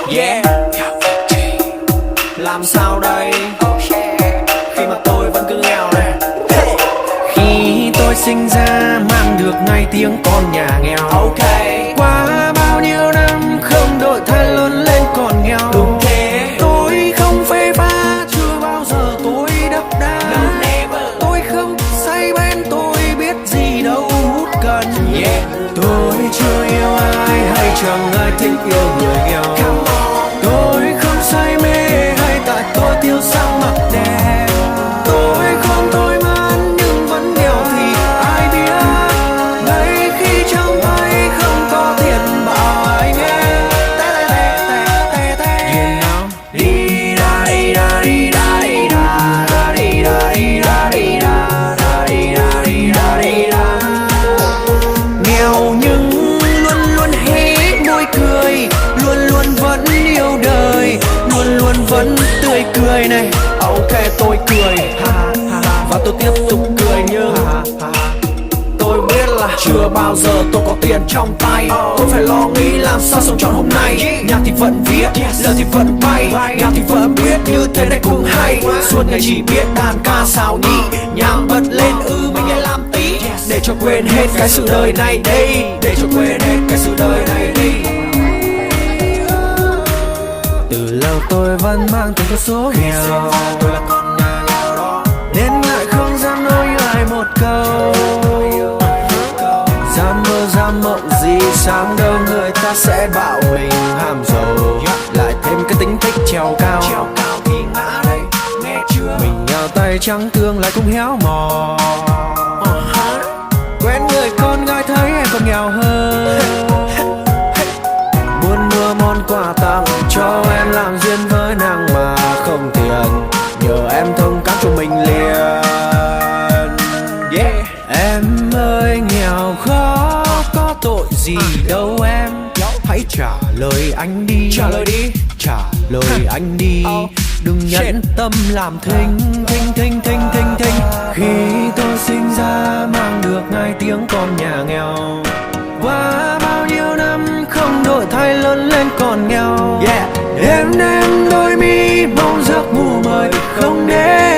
Yeah. Làm sao đây khi mà tôi vẫn cứ nghèo này. Khi tôi sinh ra mang được ngay tiếng con nhà nghèo. Ok. Qua bao nhiêu năm không đổi thay lớn lên còn nghèo. Đúng thế. Tôi không phê pha, chưa bao giờ tôi đập đá. No, never. Tôi không say bén, tôi biết gì đâu hút cần. Yeah. Tôi chưa yêu ai hay chẳng ai thích yêu người nghèo. Tôi không say mê hay tại tôi tiêu sang mặt đẹp. Tôi không tôi man nhưng vẫn nghèo thì ai biết. Ngay khi trong tay không có tiền bảo ai nghe. You know. Đi ra đi ra đi ra đi ra đi ra đi ra đi ra đi ra đi ra đi ra. Nghèo nhưng luôn luôn hé môi cười, luôn luôn vẫn yêu đời, luôn luôn vẫn tươi cười này. Ok tôi cười và tôi tiếp tục cười nhưng tôi biết là chưa bao giờ tôi có tiền trong tay. Tôi phải lo nghĩ làm sao sống trọn hôm nay. Nhạc thì vẫn viết, lời thì vẫn bay, nhạc thì vẫn biết như thế này cũng hay. Suốt ngày chỉ biết đàn ca sao nhị, nhạc bật lên mình lại làm tí. Để cho quên hết cái sự đời này đây, để cho quên hết cái sự đời này đi. Từ lâu tôi vẫn mang tên con số nghèo, tôi là con nhà nghèo đó, nên lại không dám nói lại một câu. Dám mơ dám mộng gì sáng đâu người ta sẽ bảo mình ham giàu. Lại thêm cái tính thích trèo cao thì ngã đây, nghe chưa? Mình nghèo tay trắng tương lại cũng héo mòn. Quen người con gái thấy em còn nghèo hơn. Muốn mua món quà tặng cho em làm duyên với nàng mà không tiền, nhờ em thông cảm cho mình liền. Yeah. Em ơi nghèo khó có tội gì đâu em, hãy trả lời anh đi. Trả lời đi. Trả lời anh đi. Đừng nhẫn tâm làm thinh thinh thinh thinh thinh thinh. Khi tôi sinh ra mang được ngay tiếng con nhà nghèo. Qua bao nhiêu năm không đổi thay lớn lên còn nghèo. Yeah. Đêm đêm đôi mi mong giấc ngủ mời không đến.